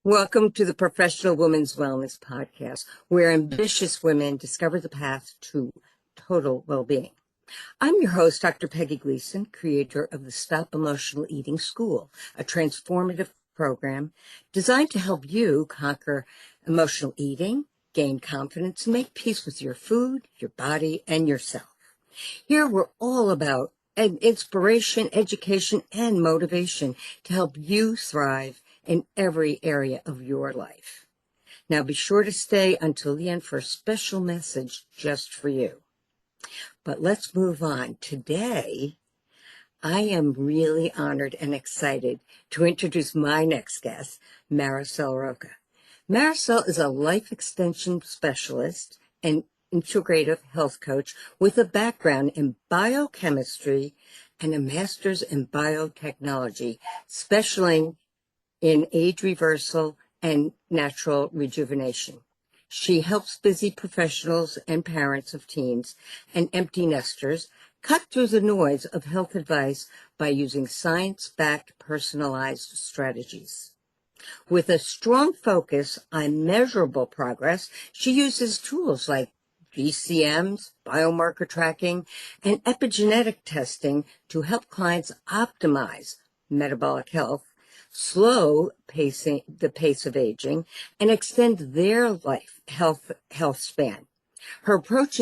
Welcome to the Professional Women's Wellness Podcast, where ambitious women discover the path to total well-being. I'm your host, Dr. Peggy Gleason, creator of the Stop Emotional Eating School, a transformative program designed to help you conquer emotional eating, gain confidence, and make peace with your food, your body, and yourself. Here we're all about inspiration, education, and motivation to help you thrive in every area of your life. Now be sure to stay until the end for a special message just for you. But let's move on. Today, I am really honored and excited to introduce my next guest, Maricel Rosa. Maricel is a life extension specialist and integrative health coach with a background in biochemistry and a master's in biotechnology, specializing in age reversal and natural rejuvenation. She helps busy professionals and parents of teens and empty nesters cut through the noise of health advice by using science-backed personalized strategies. With a strong focus on measurable progress, she uses tools like GCMs, biomarker tracking, and epigenetic testing to help clients optimize metabolic health, slow the pace of aging, and extend their health span. Her approach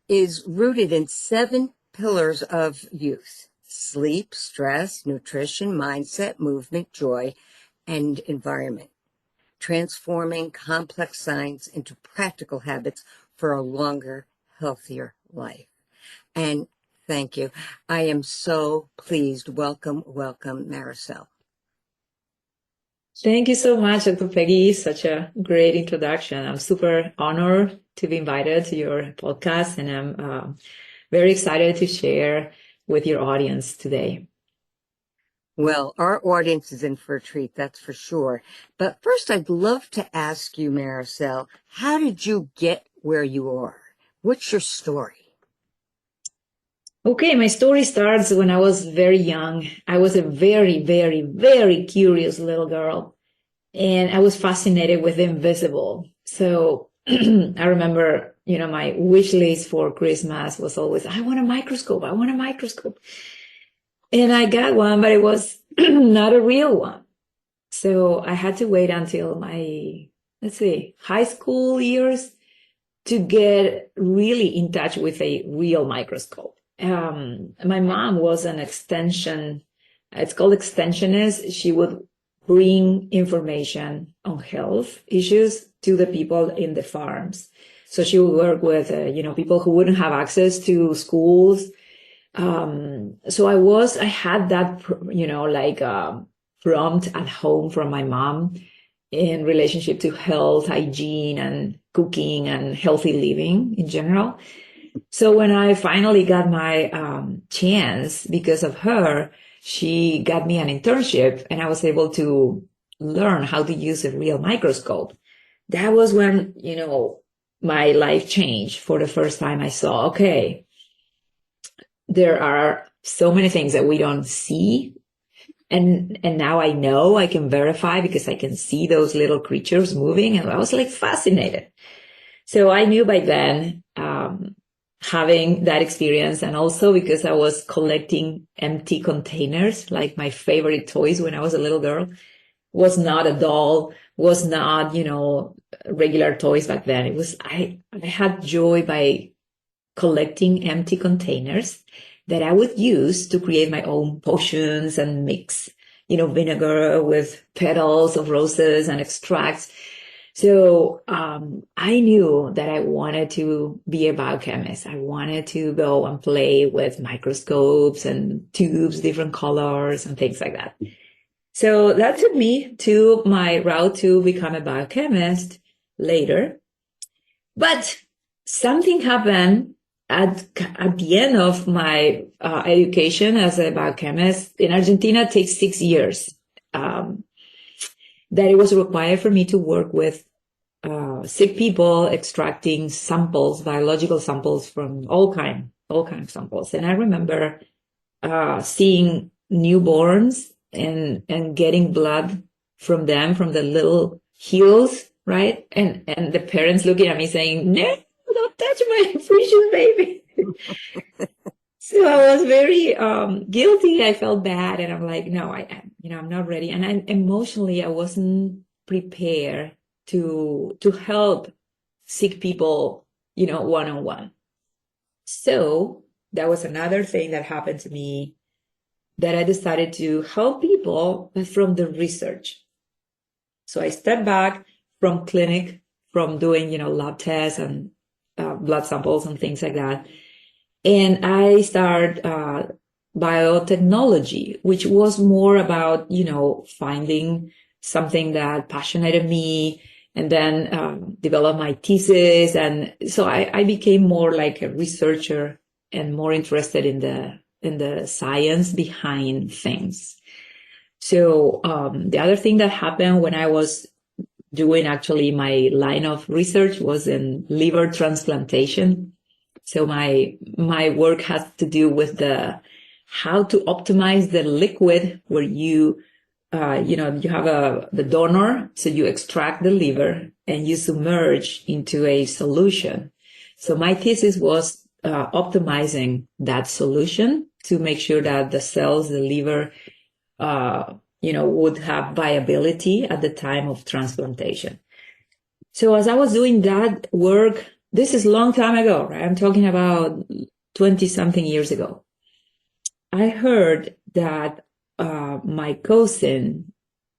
is rooted in 7 pillars of youth: sleep, stress, nutrition, mindset, movement, joy, and environment, transforming complex science into practical habits for a longer, healthier life. And thank you. I am so pleased. Welcome, Maricel. Thank you so much, Dr. Peggy. Such a great introduction. I'm super honored to be invited to your podcast, and I'm very excited to share with your audience today. Well, our audience is in for a treat, that's for sure. But first, I'd love to ask you, Maricel, how did you get where you are? What's your story? Okay, my story starts when I was very young. I was a very, very, very curious little girl, and I was fascinated with the invisible. So I remember, my wish list for Christmas was always, I want a microscope. I want a microscope. And I got one, but it was not a real one. So I had to wait until my, high school years to get really in touch with a real microscope. My mom was an extension, it's called extensionist. She would bring information on health issues to the people in the farms. So she would work with, people who wouldn't have access to schools. So I had that, prompt at home from my mom in relationship to health, hygiene, and cooking and healthy living in general. So when I finally got my chance, because of her, she got me an internship and I was able to learn how to use a real microscope. That was when, my life changed. For the first time I saw, okay, there are so many things that we don't see. And now I know I can verify because I can see those little creatures moving. And I was fascinated. So I knew by then, having that experience, and also because I was collecting empty containers, like my favorite toys when I was a little girl, was not a doll, was not, regular toys back then. It was, I had joy by collecting empty containers that I would use to create my own potions and mix, vinegar with petals of roses and extracts. So I knew that I wanted to be a biochemist. I wanted to go and play with microscopes and tubes, different colors and things like that. So that took me to my route to become a biochemist later. But something happened at the end of my education as a biochemist. In Argentina, it takes 6 years. That it was required for me to work with sick people, extracting samples, biological samples from all kind of samples. And I remember seeing newborns and getting blood from them, from the little heels, right? And the parents looking at me saying, no, don't touch my precious baby. So I was very guilty. I felt bad, and I'm like, no, I'm not ready. And emotionally, I wasn't prepared to help sick people, one-on-one. So that was another thing that happened to me, that I decided to help people, but from the research. So I stepped back from clinic, from doing, lab tests and blood samples and things like that. And I started biotechnology, which was more about, finding something that passionated me, and then develop my thesis. And so I became more like a researcher and more interested in the science behind things. So the other thing that happened when I was doing actually my line of research was in liver transplantation. So my work has to do with how to optimize the liquid where you have the donor, so you extract the liver and you submerge into a solution. So my thesis was optimizing that solution to make sure that the cells, the liver, would have viability at the time of transplantation. So as I was doing that work, this is a long time ago, right? I'm talking about 20-something years ago. I heard that my cousin,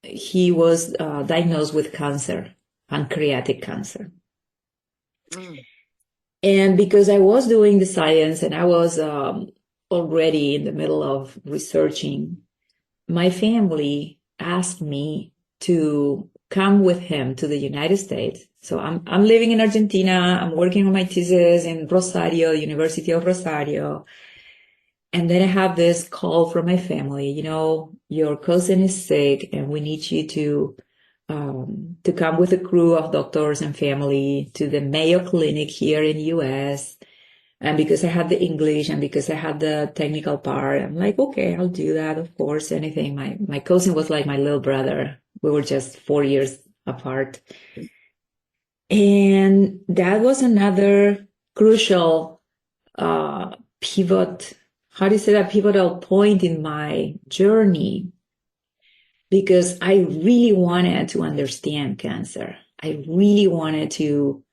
he was diagnosed with cancer, pancreatic cancer. And because I was doing the science and I was already in the middle of researching, my family asked me to come with him to the United States. So I'm living in Argentina. I'm working on my thesis in Rosario, University of Rosario. And then I have this call from my family, your cousin is sick and we need you to come with a crew of doctors and family to the Mayo Clinic here in the US. And because I had the English and because I had the technical part, I'm like, okay, I'll do that. Of course, anything. My cousin was like my little brother. We were just 4 years apart. And that was another crucial pivot. How do you say that? Pivotal point in my journey, because I really wanted to understand cancer. I really wanted to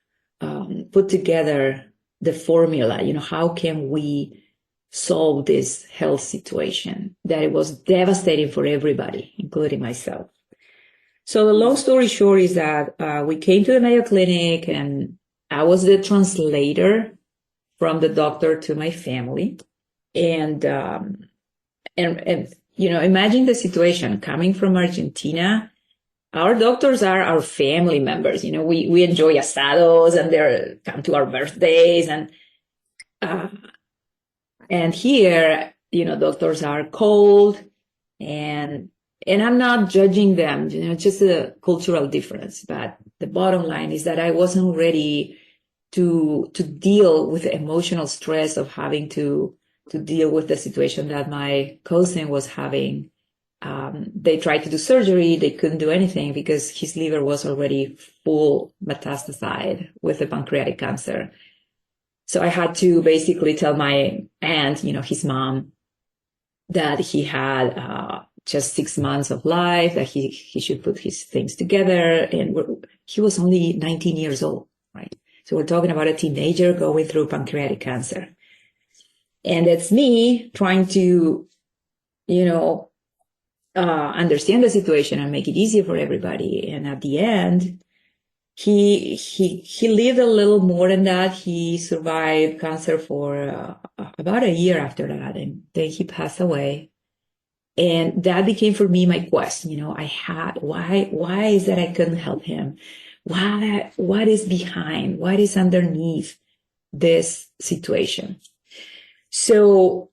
put together the formula, how can we solve this health situation that it was devastating for everybody, including myself. So the long story short is that we came to the Mayo Clinic and I was the translator from the doctor to my family. And imagine the situation coming from Argentina. Our doctors are our family members. We enjoy asados and they come to our birthdays and here, doctors are cold and I'm not judging them, it's just a cultural difference. But the bottom line is that I wasn't ready to deal with the emotional stress of having to deal with the situation that my cousin was having. They tried to do surgery. They couldn't do anything because his liver was already full metastasized with the pancreatic cancer. So I had to basically tell my aunt, his mom, that he had just 6 months of life, that he should put his things together. And he was only 19 years old, right? So we're talking about a teenager going through pancreatic cancer. And it's me trying to, understand the situation and make it easier for everybody. And at the end, he lived a little more than that. He survived cancer for about a year after that, and then he passed away. And that became for me my quest. Why is that I couldn't help him? What is behind? What is underneath this situation? So,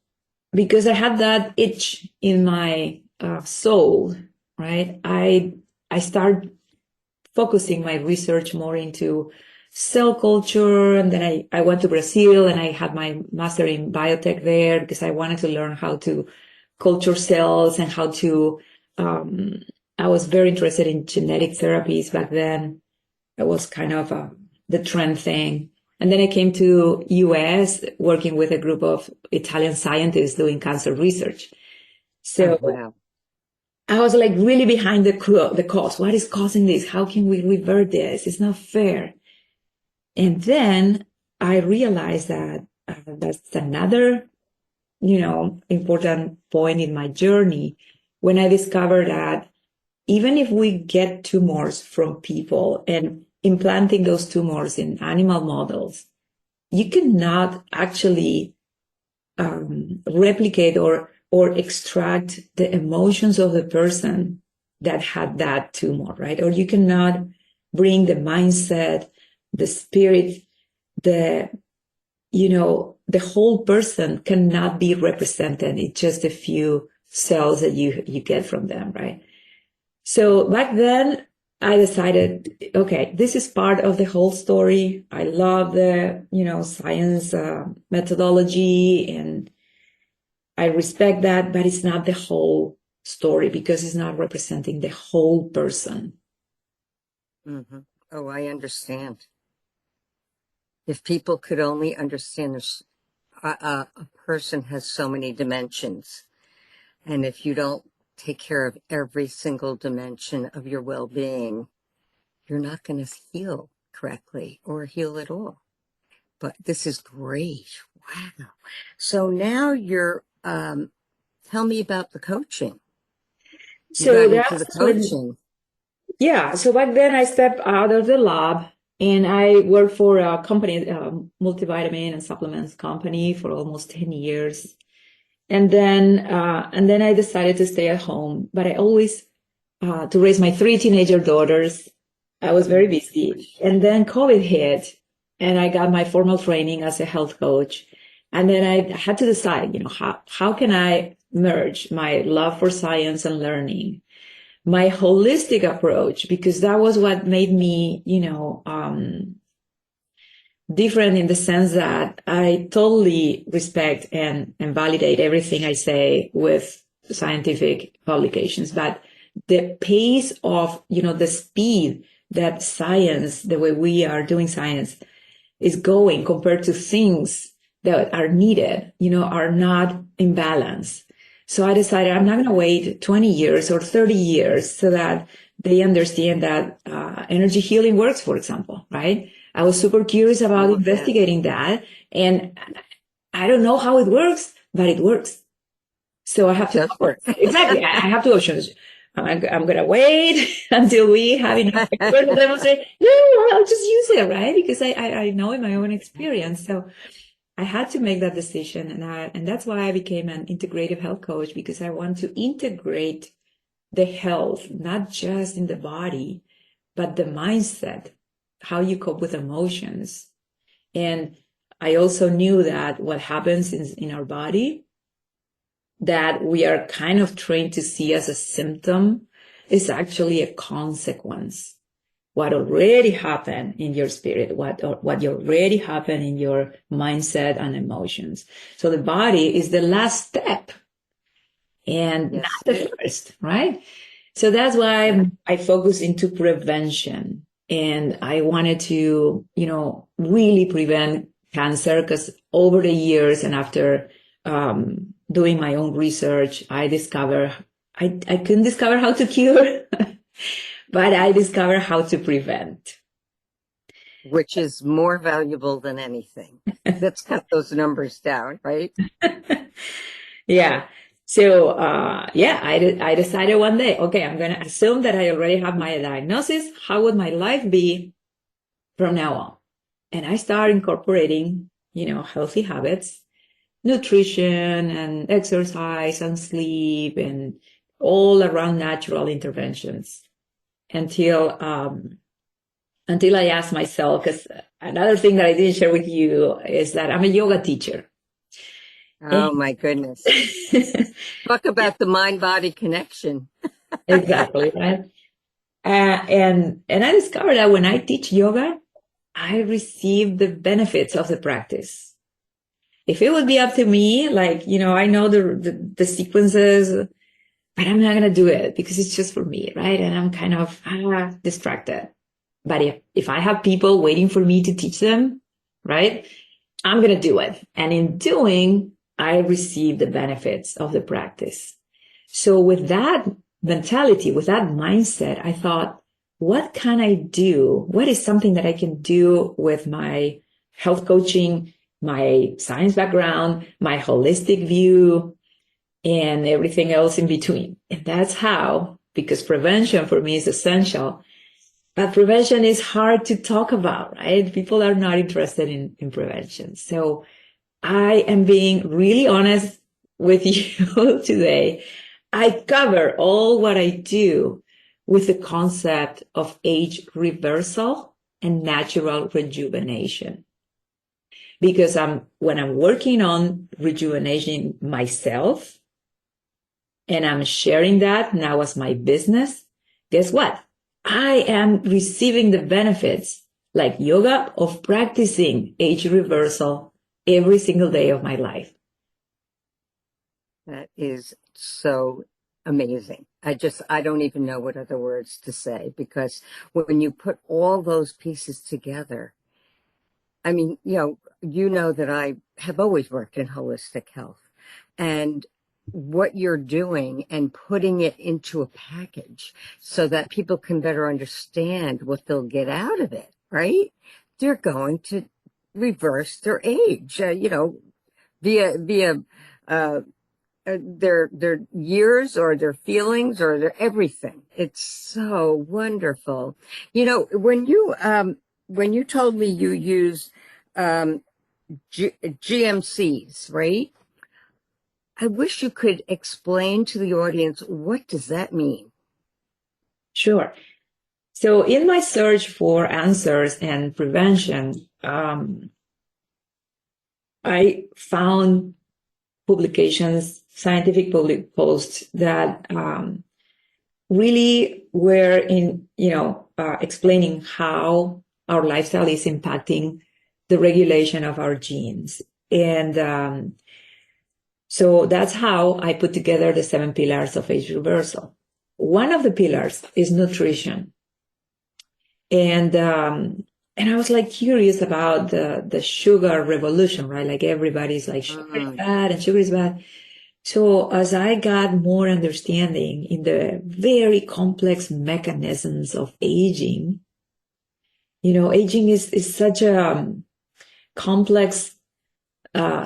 because I had that itch in my soul, right? I started focusing my research more into cell culture. And then I went to Brazil and I had my master in biotech there because I wanted to learn how to culture cells and how to I was very interested in genetic therapies back then. It was kind of the trend thing. And then I came to US working with a group of Italian scientists doing cancer research. So wow. I was like really behind the cause. What is causing this? How can we revert this? It's not fair. And then I realized that that's another, important point in my journey when I discovered that even if we get tumors from people and implanting those tumors in animal models, you cannot actually replicate or extract the emotions of the person that had that tumor, right? Or you cannot bring the mindset, the spirit, the whole person cannot be represented in just a few cells that you get from them, right? So back then I decided, okay, this is part of the whole story. I love the, science methodology, and I respect that, but it's not the whole story because it's not representing the whole person. Mm-hmm. Oh, I understand. If people could only understand a person has so many dimensions, and if you don't take care of every single dimension of your well-being, you're not going to heal correctly or heal at all. But this is great. Wow. So now you're, tell me about the coaching. You So got into the coaching. So back then I stepped out of the lab and I worked for a company, multivitamin and supplements company for almost 10 years. And then I decided to stay at home, but I always, to raise my 3 teenager daughters, I was very busy. And then COVID hit and I got my formal training as a health coach. And then I had to decide, how can I merge my love for science and learning, my holistic approach, because that was what made me, different in the sense that I totally respect and validate everything I say with scientific publications, but the pace of, the speed that science, the way we are doing science is going compared to things that are needed, are not in balance. So I decided I'm not going to wait 20 years or 30 years so that they understand that energy healing works, for example, right? I was super curious about investigating that, and I don't know how it works, but it works. So I have to exactly. I have 2 options. I'm going to wait until we have enough experts to demonstrate. No, I'll just use it, right? Because I know in my own experience. So I had to make that decision, and that's why I became an integrative health coach, because I want to integrate the health, not just in the body, but the mindset, how you cope with emotions. And I also knew that what happens in our body that we are kind of trained to see as a symptom is actually a consequence. What already happened in your spirit, what already happened in your mindset and emotions. So the body is the last step and not the first, right? So that's why I focus into prevention. And I wanted to, really prevent cancer, because over the years and after doing my own research, I discovered I couldn't discover how to cure, but I discovered how to prevent. Which is more valuable than anything. Let's cut those numbers down, right? Yeah. So, I decided one day, okay, I'm going to assume that I already have my diagnosis. How would my life be from now on? And I started incorporating, healthy habits, nutrition and exercise and sleep and all around natural interventions until I asked myself, because another thing that I didn't share with you is that I'm a yoga teacher. Oh my goodness. Talk about the mind-body connection. Exactly, right? And I discovered that when I teach yoga, I receive the benefits of the practice. If it would be up to me, I know the sequences but I'm not going to do it because it's just for me, right? And I'm kind of distracted. But if I have people waiting for me to teach them, right, I'm going to do it. And in doing, I receive the benefits of the practice. So with that mentality, with that mindset, I thought, what can I do? What is something that I can do with my health coaching, my science background, my holistic view, and everything else in between? And that's how, because prevention for me is essential. But prevention is hard to talk about, right? People are not interested in prevention. So I am being really honest with you today. I cover all what I do with the concept of age reversal and natural rejuvenation. Because when I'm working on rejuvenating myself and I'm sharing that now as my business, guess what? I am receiving the benefits like yoga of practicing age reversal every single day of my life. That is so amazing. I don't even know what other words to say, because when you put all those pieces together, I mean, you know that I have always worked in holistic health, and what you're doing and putting it into a package so that people can better understand what they'll get out of it, right? They're going to reverse their age, via their years or their feelings or their everything. It's so wonderful. When you told me you use GMCs, right? I wish you could explain to the audience, what does that mean? Sure. So in my search for answers and prevention, I found publications, scientific public posts that really were explaining how our lifestyle is impacting the regulation of our genes. And so that's how I put together the 7 pillars of age reversal. One of the pillars is nutrition. And I was like curious about the sugar revolution, right? Like everybody's like, sugar is bad and sugar is bad. So as I got more understanding in the very complex mechanisms of aging, aging is such a complex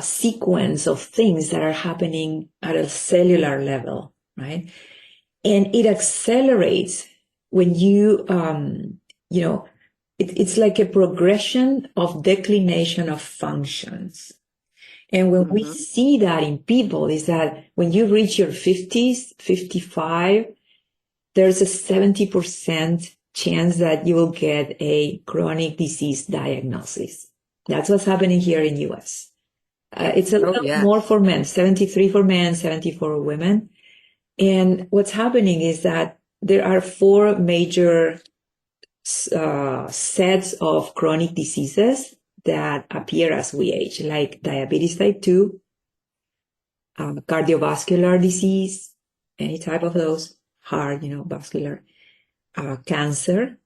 sequence of things that are happening at a cellular level, right? And it accelerates when it's like a progression of declination of functions. And when we see that in people is that when you reach your 50s, 55, there's a 70% chance that you will get a chronic disease diagnosis. That's what's happening here in US. It's a little more for men, 73 for men, 70 for women. And what's happening is that there are 4 major sets of chronic diseases that appear as we age, like diabetes type 2, cardiovascular disease, any type of those, heart, vascular, cancer,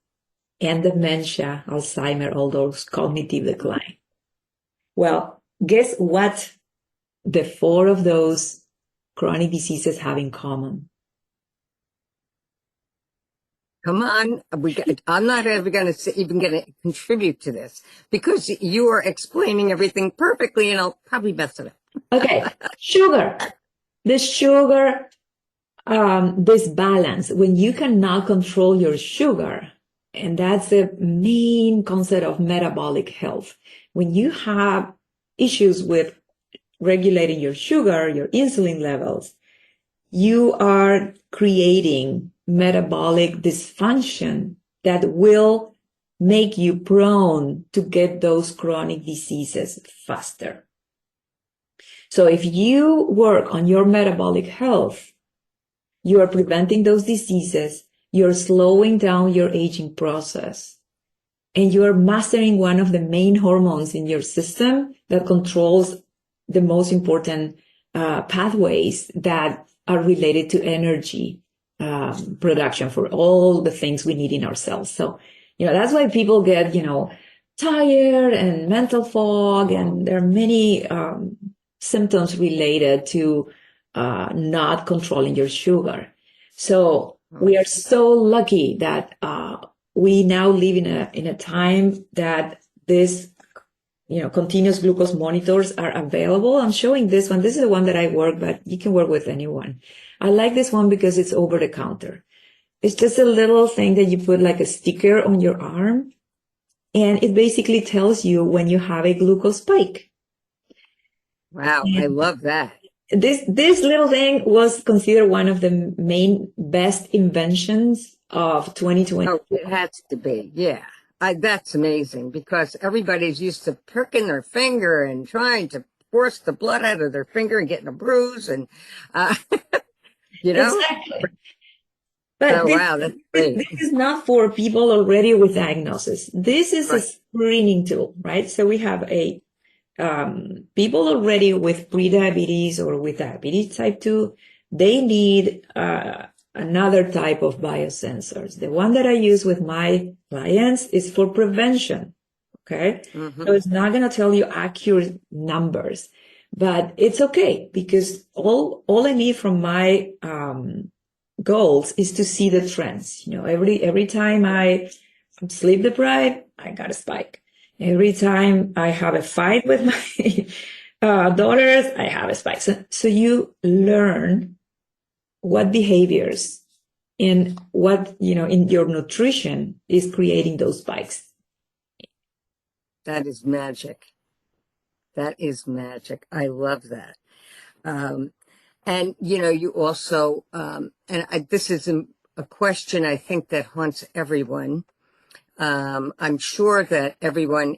and dementia, Alzheimer, all those cognitive decline. Well, guess what the 4 of those chronic diseases have in common? Come on. I'm not ever going to contribute to this, because you are explaining everything perfectly, and I'll probably mess it up. Okay. Sugar. The sugar, this balance, when you cannot control your sugar, and that's the main concept of metabolic health. When you have issues with regulating your sugar, your insulin levels, you are creating metabolic dysfunction that will make you prone to get those chronic diseases faster. So if you work on your metabolic health, you are preventing those diseases, you're slowing down your aging process, and you are mastering one of the main hormones in your system that controls the most important pathways that are related to energy production for all the things we need in our cells. So, that's why people get, tired and mental fog, and there are many symptoms related to not controlling your sugar. So we are so lucky that we now live in a time that this continuous glucose monitors are available. I'm showing this one. This is the one that I work, but you can work with anyone. I like this one because it's over the counter. It's just a little thing that you put like a sticker on your arm, and it basically tells you when you have a glucose spike. Wow, I love that. This little thing was considered one of the main best inventions of 2020. Oh, it has to be. Yeah. That's amazing, because everybody's used to pricking their finger and trying to force the blood out of their finger and getting a bruise, and Exactly. But wow, that's great. This is not for people already with diagnosis. This is a screening tool, right? So we have a people already with prediabetes or with diabetes type 2, they need another type of biosensors. The one that I use with my clients is for prevention, okay? So it's not going to tell you accurate numbers, but it's okay, because all I need from my goals is to see the trends. Every time I'm sleep deprived, I got a spike. Every time I have a fight with my daughters, I have a spike. So you learn what behaviors and what, in your nutrition is creating those spikes. That is magic. That is magic. I love that. And, you also, this is a question I think that haunts everyone. I'm sure that everyone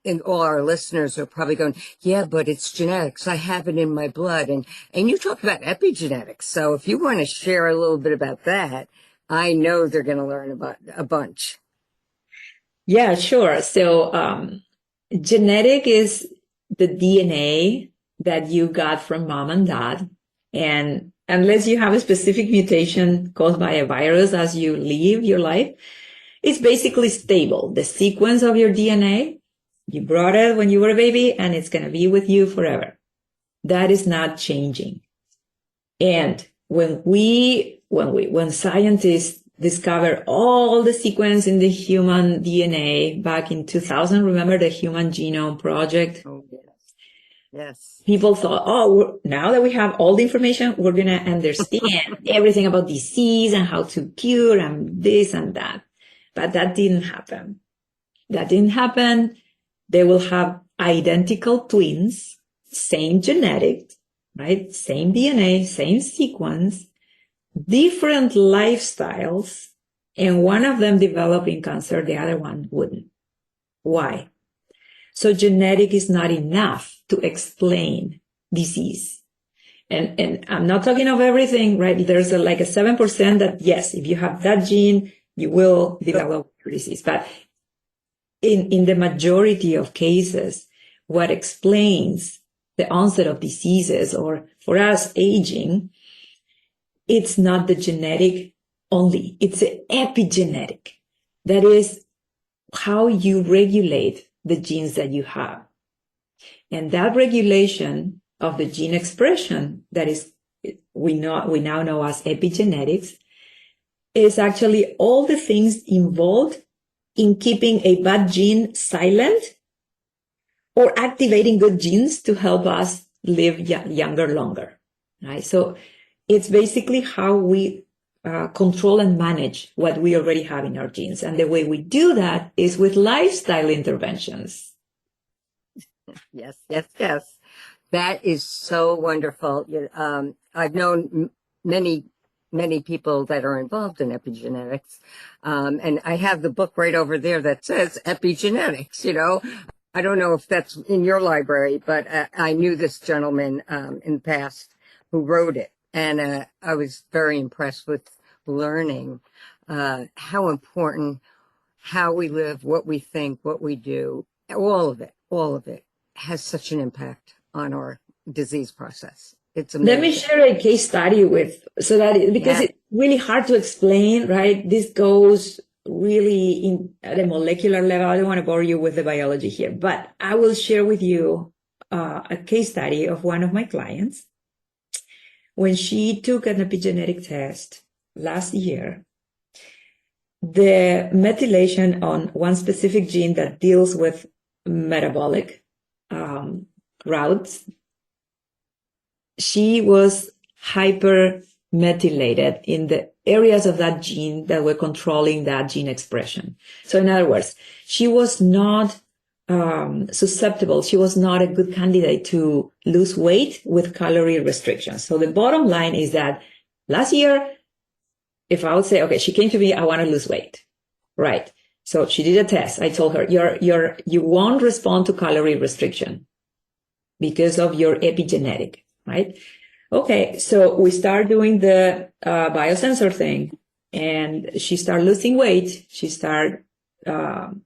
in all our listeners are probably going, yeah, but it's genetics. I have it in my blood. And you talk about epigenetics. So if you want to share a little bit about that, I know they're going to learn about a bunch. Yeah, sure. So, genetic is the DNA that you got from mom and dad. And unless you have a specific mutation caused by a virus as you live your life, it's basically stable. The sequence of your DNA, you brought it when you were a baby, and it's going to be with you forever. That is not changing. And when scientists discovered all the sequence in the human DNA back in 2000, remember the Human Genome Project? Oh, yes. Yes. People thought, now that we have all the information, we're going to understand everything about disease and how to cure and this and that. But that didn't happen. They will have identical twins, same genetic, right? Same DNA, same sequence, different lifestyles, and one of them developing cancer, the other one wouldn't. Why? So genetic is not enough to explain disease. And I'm not talking of everything, right? There's like a 7% that, yes, if you have that gene, you will develop disease. But in the majority of cases, what explains the onset of diseases, or for us, aging, it's not the genetic only. It's the epigenetic. That is how you regulate the genes that you have. And that regulation of the gene expression, that is, we now know as epigenetics, is actually all the things involved in keeping a bad gene silent or activating good genes to help us live younger, longer. Right? So it's basically how we control and manage what we already have in our genes. And the way we do that is with lifestyle interventions. Yes, yes, yes. That is so wonderful. I've known many people that are involved in epigenetics. And I have the book right over there that says epigenetics, I don't know if that's in your library, but I knew this gentleman in the past who wrote it. And I was very impressed with learning how important how we live, what we think, what we do, all of it has such an impact on our disease process. It's Let me amazing. share a case study because Yeah. it's really hard to explain, right? This goes really in at a molecular level. I don't want to bore you with the biology here, but I will share with you a case study of one of my clients. When she took an epigenetic test last year, the methylation on one specific gene that deals with metabolic routes, she was hypermethylated in the areas of that gene that were controlling that gene expression. So in other words, she was not susceptible. She was not a good candidate to lose weight with calorie restrictions. So the bottom line is that last year, if I would say, okay, she came to me, I want to lose weight. Right. So she did a test. I told her, you won't respond to calorie restriction because of your epigenetic, right? Okay. So we start doing the biosensor thing, and she started losing weight. She started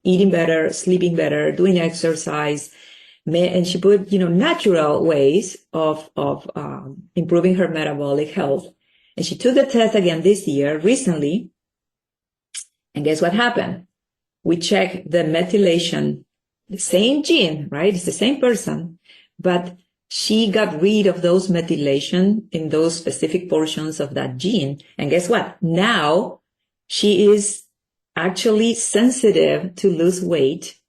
eating better, sleeping better, doing exercise. And she put, natural ways of improving her metabolic health. And she took the test again this year, recently. And guess what happened? We checked the methylation, the same gene, right? It's the same person, but she got rid of those methylation in those specific portions of that gene. And guess what? Now she is actually sensitive to lose weight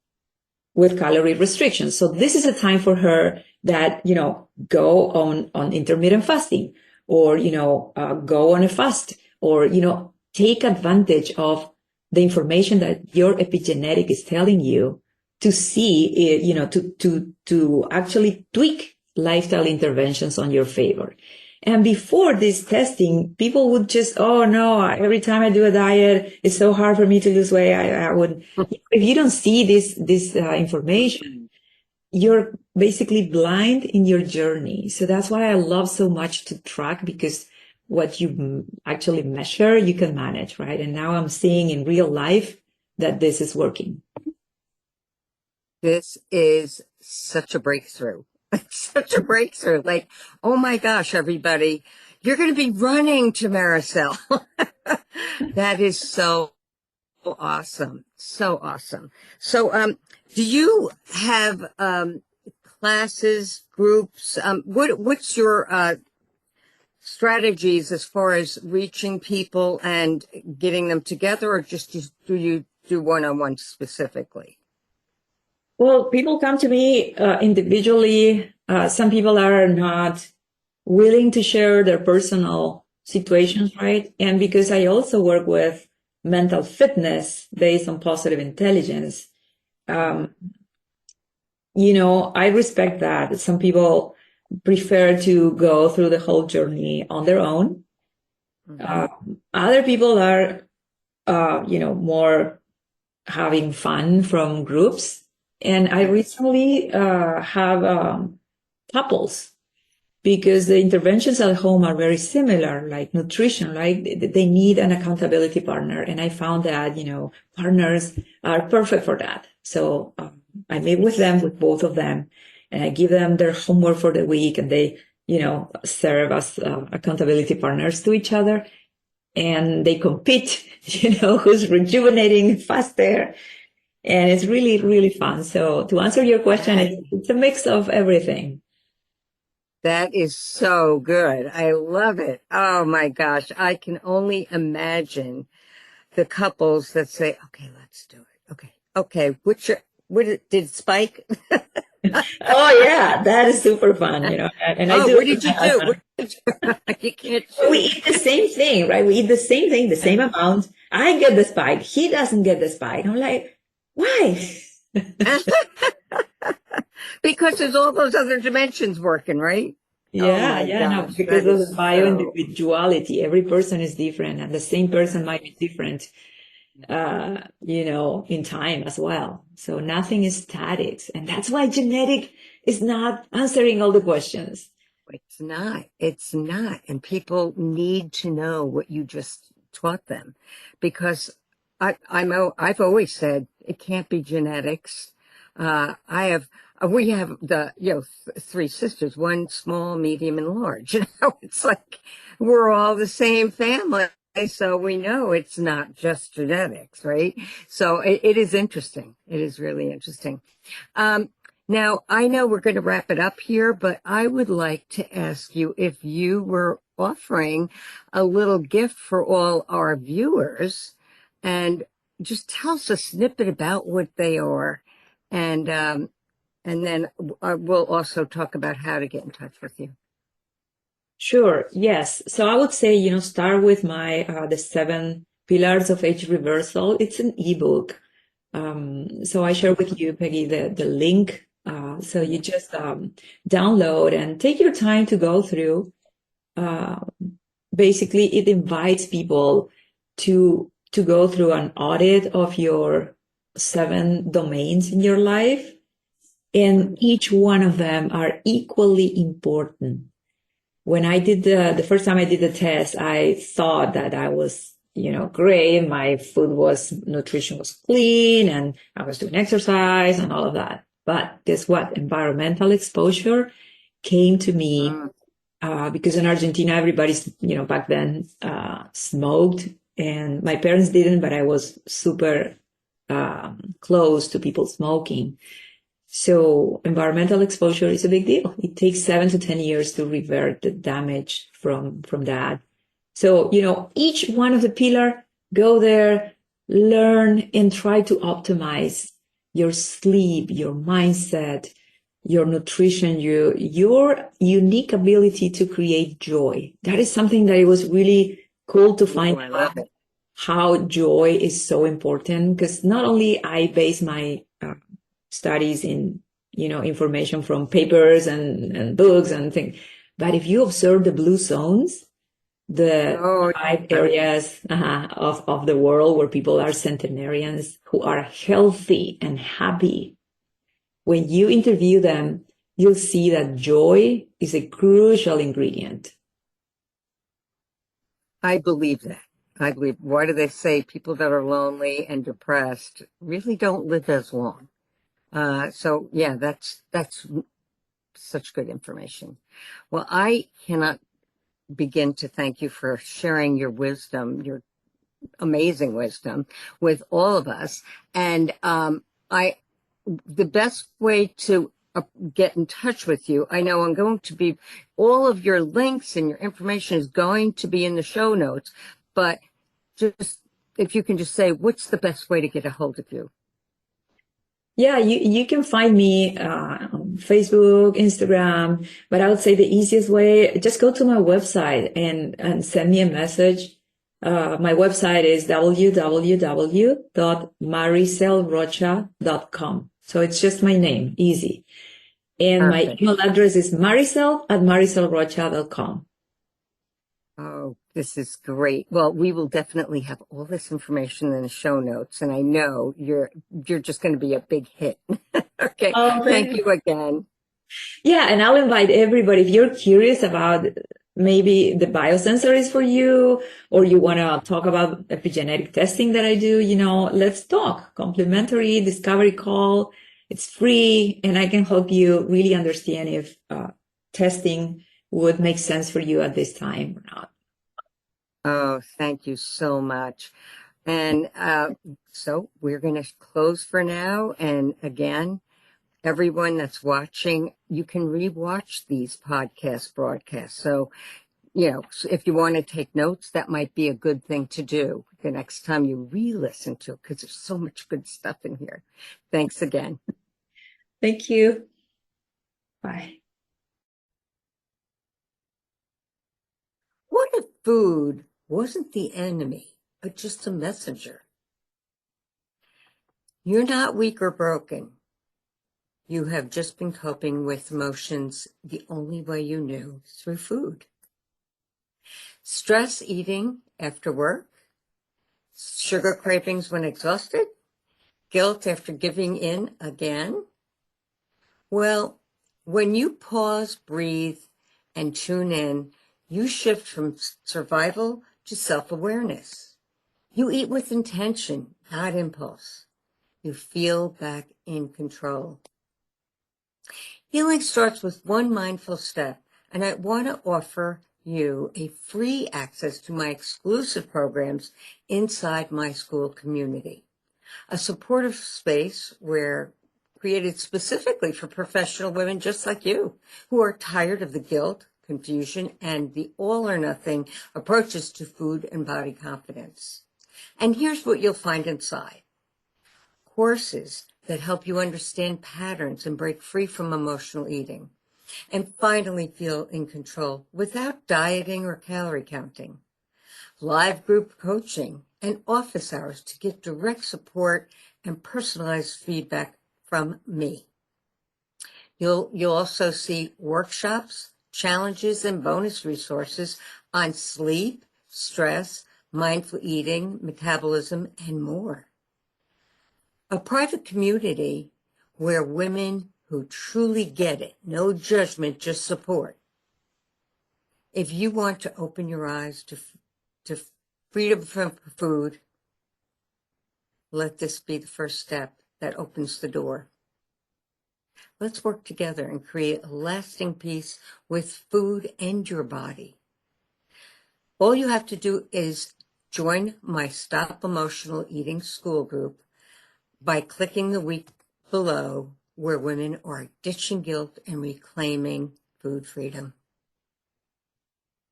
with calorie restrictions. So this is a time for her that, go on intermittent fasting, or, go on a fast, or, take advantage of the information that your epigenetic is telling you to see it, to actually tweak lifestyle interventions on your favor. And before this testing, people would just, oh no, every time I do a diet, it's so hard for me to lose weight. I would, if you don't see this information, you're basically blind in your journey. So that's why I love so much to track, because what you actually measure, you can manage, right? And now I'm seeing in real life that this is working. This is such a breakthrough. Such a breakthrough. Like, oh my gosh, everybody, you're going to be running to Maricel. That is so awesome. So awesome. So, do you have, classes, groups? What's your, strategies as far as reaching people and getting them together, or do you do one-on-one specifically? Well, people come to me individually. Some people are not willing to share their personal situations, right? And because I also work with mental fitness based on positive intelligence, I respect that. Some people prefer to go through the whole journey on their own. Other people are, more having fun from groups. And I recently have couples, because the interventions at home are very similar, like nutrition, right? They need an accountability partner. And I found that, partners are perfect for that. So I meet with them, with both of them, and I give them their homework for the week, and they, serve as accountability partners to each other. And they compete, who's rejuvenating faster. And it's really, really fun. So to answer your question, it's a mix of everything. That is so good. I love it. Oh my gosh. I can only imagine the couples that say, okay, let's do it. Okay. Okay. Did it spike? Oh yeah, that is super fun, and I do. What did you do? You can't We eat the same thing, right? We eat the same thing, the same amount. I get the spike. He doesn't get the spike. I'm like, why? Because there's all those other dimensions working, right? Yeah, Oh my no, gosh, because that of is the so. bio-individuality. Every person is different, and the same person might be different, in time as well. So nothing is static. And that's why genetic is not answering all the questions. It's not. It's not. And people need to know what you just taught them, because I've always said it can't be genetics. We have three sisters, one small, medium, and large. It's like we're all the same family. So we know it's not just genetics, right? So it is interesting. It is really interesting. Now, I know we're going to wrap it up here, but I would like to ask you if you were offering a little gift for all our viewers, and just tell us a snippet about what they are, and then we'll also talk about how to get in touch with you. Sure. Yes. So I would say, start with my the 7 pillars of age reversal. It's an ebook. So I share with you, Peggy, the link. So you just download and take your time to go through. Basically, it invites people to go through an audit of your 7 domains in your life, and each one of them are equally important. When I did the first time I did the test, I thought that I was, great. My nutrition was clean, and I was doing exercise and all of that. But guess what? Environmental exposure came to me because in Argentina, everybody's, back then smoked, and my parents didn't, but I was super close to people smoking. So environmental exposure is a big deal. It takes 7 to 10 years to revert the damage from that. So, each one of the pillar, go there, learn, and try to optimize your sleep, your mindset, your nutrition, your unique ability to create joy. That is something that it was really cool to find out how joy is so important, because not only I base my studies in, information from papers and books and things, but if you observe the blue zones, the 5 areas of the world where people are centenarians who are healthy and happy, when you interview them, you'll see that joy is a crucial ingredient. I believe that. Why do they say people that are lonely and depressed really don't live as long? So yeah, that's such good information. Well, I cannot begin to thank you for sharing your wisdom, your amazing wisdom with all of us. And the best way to get in touch with you, I know I'm going to be, all of your links and your information is going to be in the show notes, but just if you can just say, what's the best way to get a hold of you? Yeah, you can find me on Facebook, Instagram, but I would say the easiest way, just go to my website and send me a message. My website is www.maricelrocha.com. So it's just my name, easy. And Perfect. My email address is maricel@maricelrocha.com. Oh, this is great. Well, we will definitely have all this information in the show notes, and I know you're just going to be a big hit. Okay. Thank you again. Yeah, and I'll invite everybody, if you're curious about maybe the biosensors for you, or you want to talk about epigenetic testing that I do, let's talk. Complimentary discovery call. It's free, and I can help you really understand if testing would make sense for you at this time or not. Oh, thank you so much. And so we're going to close for now. And again, everyone that's watching, you can rewatch these podcast broadcasts. So, if you want to take notes, that might be a good thing to do the next time you re-listen to it, because there's so much good stuff in here. Thanks again. Thank you. Bye. What if food wasn't the enemy, but just a messenger? You're not weak or broken. You have just been coping with emotions the only way you knew, through food. Stress eating after work, sugar cravings when exhausted, guilt after giving in again. Well, when you pause, breathe, and tune in, you shift from survival to self-awareness. You eat with intention, not impulse. you feel back in control. Healing starts with one mindful step, and I want to offer you a free access to my exclusive programs inside my school community. A supportive space created specifically for professional women just like you, who are tired of the guilt, confusion, and the all or nothing approaches to food and body confidence. And here's what you'll find inside. Courses that help you understand patterns and break free from emotional eating, and finally feel in control without dieting or calorie counting. Live group coaching and office hours to get direct support and personalized feedback from me. You'll also see workshops, challenges, and bonus resources on sleep, stress, mindful eating, metabolism, and more. A private community where women who truly get it, no judgment, just support. If you want to open your eyes to freedom from food, let this be the first step that opens the door. Let's work together and create a lasting peace with food and your body. All you have to do is join my Stop Emotional Eating School group by clicking the link below, where women are ditching guilt and reclaiming food freedom.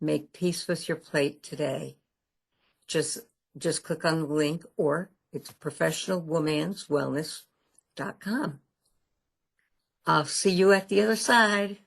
Make peace with your plate today. Just click on the link, or it's professionalwomanswellness.com. I'll see you at the other side.